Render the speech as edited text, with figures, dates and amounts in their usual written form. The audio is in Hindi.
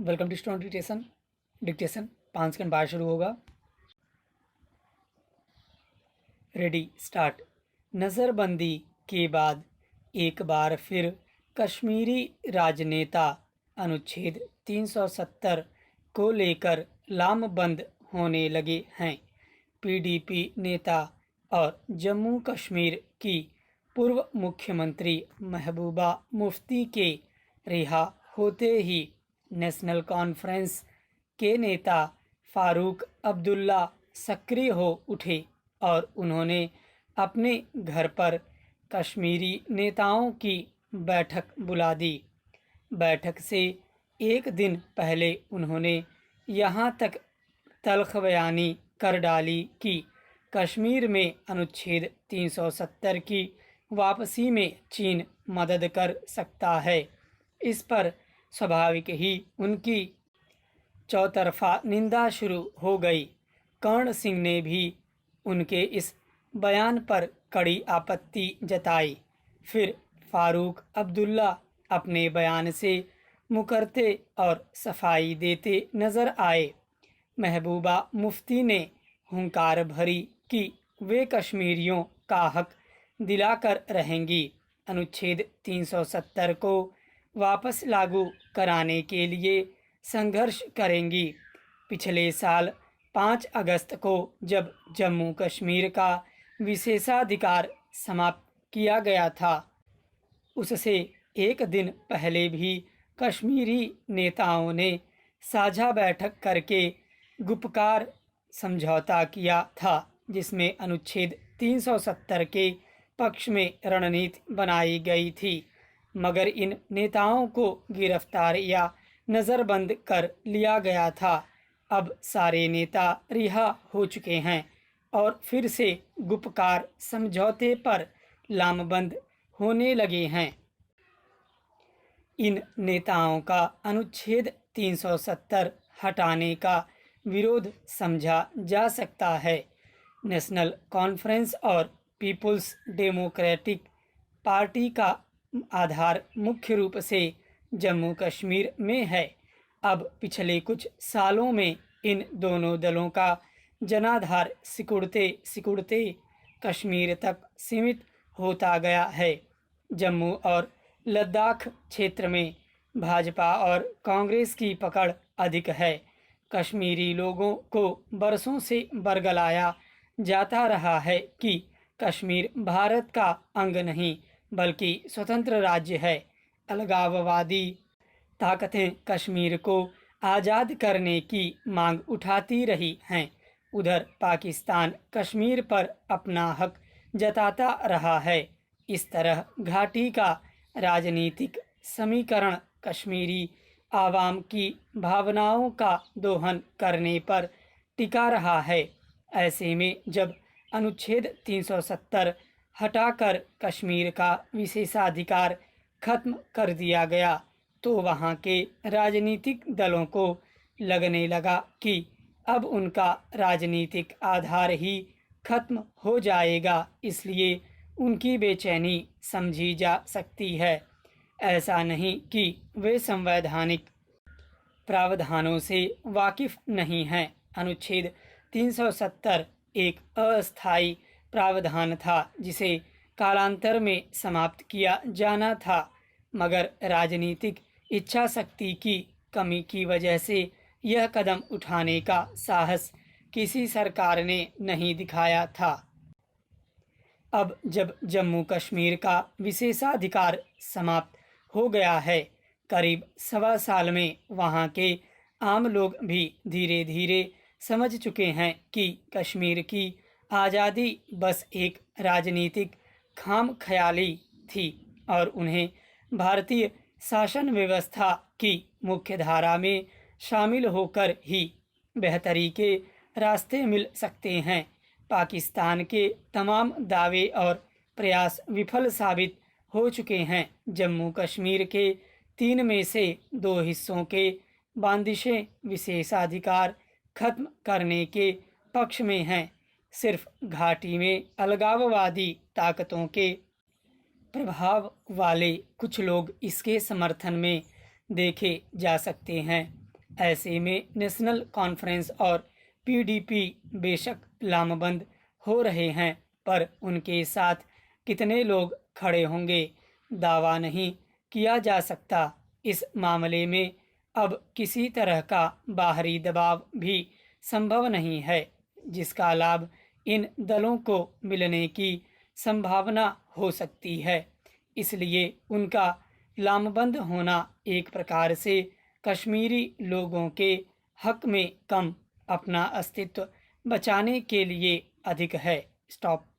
Welcome to student dictation 5 second बाद शुरू होगा। Ready start. नज़रबंदी के बाद एक बार फिर कश्मीरी राजनेता अनुच्छेद 370 को लेकर लामबंद होने लगे हैं। पीडीपी नेता और जम्मू कश्मीर की पूर्व मुख्यमंत्री महबूबा मुफ्ती के रिहा होते ही नेशनल कॉन्फ्रेंस के नेता फारूक अब्दुल्ला सक्रिय हो उठे और उन्होंने अपने घर पर कश्मीरी नेताओं की बैठक बुला दी। बैठक से एक दिन पहले उन्होंने यहाँ तक तल्ख बयानी कर डाली कि कश्मीर में अनुच्छेद 370 की वापसी में चीन मदद कर सकता है। इस पर स्वाभाविक ही उनकी चौतरफा निंदा शुरू हो गई। कर्ण सिंह ने भी उनके इस बयान पर कड़ी आपत्ति जताई। फिर फारूक अब्दुल्ला अपने बयान से मुकरते और सफाई देते नजर आए। महबूबा मुफ्ती ने हुंकार भरी कि वे कश्मीरियों का हक दिलाकर रहेंगी। अनुच्छेद 370 को वापस लागू कराने के लिए संघर्ष करेंगी। पिछले साल 5 अगस्त को जब जम्मू कश्मीर का विशेषाधिकार समाप्त किया गया था, उससे एक दिन पहले भी कश्मीरी नेताओं ने साझा बैठक करके गुपकार समझौता किया था, जिसमें अनुच्छेद 370 के पक्ष में रणनीति बनाई गई थी। मगर इन नेताओं को गिरफ्तार या नज़रबंद कर लिया गया था। अब सारे नेता रिहा हो चुके हैं और फिर से गुपकार समझौते पर लामबंद होने लगे हैं। इन नेताओं का अनुच्छेद 370 हटाने का विरोध समझा जा सकता है। नेशनल कॉन्फ्रेंस और पीपुल्स डेमोक्रेटिक पार्टी का आधार मुख्य रूप से जम्मू कश्मीर में है। अब पिछले कुछ सालों में इन दोनों दलों का जनाधार सिकुड़ते सिकुड़ते कश्मीर तक सीमित होता गया है। जम्मू और लद्दाख क्षेत्र में भाजपा और कांग्रेस की पकड़ अधिक है। कश्मीरी लोगों को बरसों से बरगलाया जाता रहा है कि कश्मीर भारत का अंग नहीं बल्कि स्वतंत्र राज्य है। अलगाववादी ताकतें कश्मीर को आज़ाद करने की मांग उठाती रही हैं। उधर पाकिस्तान कश्मीर पर अपना हक जताता रहा है। इस तरह घाटी का राजनीतिक समीकरण कश्मीरी आवाम की भावनाओं का दोहन करने पर टिका रहा है। ऐसे में जब अनुच्छेद 370 हटाकर कश्मीर का विशेषाधिकार खत्म कर दिया गया, तो वहां के राजनीतिक दलों को लगने लगा कि अब उनका राजनीतिक आधार ही खत्म हो जाएगा, इसलिए उनकी बेचैनी समझी जा सकती है। ऐसा नहीं कि वे संवैधानिक प्रावधानों से वाकिफ नहीं हैं। अनुच्छेद 370 एक अस्थायी प्रावधान था जिसे कालांतर में समाप्त किया जाना था, मगर राजनीतिक इच्छा शक्ति की कमी की वजह से यह कदम उठाने का साहस किसी सरकार ने नहीं दिखाया था। अब जब जम्मू कश्मीर का विशेषाधिकार समाप्त हो गया है, करीब 1.25 साल में वहां के आम लोग भी धीरे धीरे समझ चुके हैं कि कश्मीर की आज़ादी बस एक राजनीतिक खाम ख्याली थी और उन्हें भारतीय शासन व्यवस्था की मुख्यधारा में शामिल होकर ही बेहतरी के रास्ते मिल सकते हैं। पाकिस्तान के तमाम दावे और प्रयास विफल साबित हो चुके हैं। जम्मू कश्मीर के 3 में से 2 हिस्सों के बंदिशें विशेषाधिकार खत्म करने के पक्ष में हैं। सिर्फ घाटी में अलगाववादी ताकतों के प्रभाव वाले कुछ लोग इसके समर्थन में देखे जा सकते हैं। ऐसे में नेशनल कॉन्फ्रेंस और पीडीपी बेशक लामबंद हो रहे हैं, पर उनके साथ कितने लोग खड़े होंगे दावा नहीं किया जा सकता। इस मामले में अब किसी तरह का बाहरी दबाव भी संभव नहीं है जिसका लाभ इन दलों को मिलने की संभावना हो सकती है। इसलिए उनका लामबंद होना एक प्रकार से कश्मीरी लोगों के हक में कम, अपना अस्तित्व बचाने के लिए अधिक है। स्टॉप।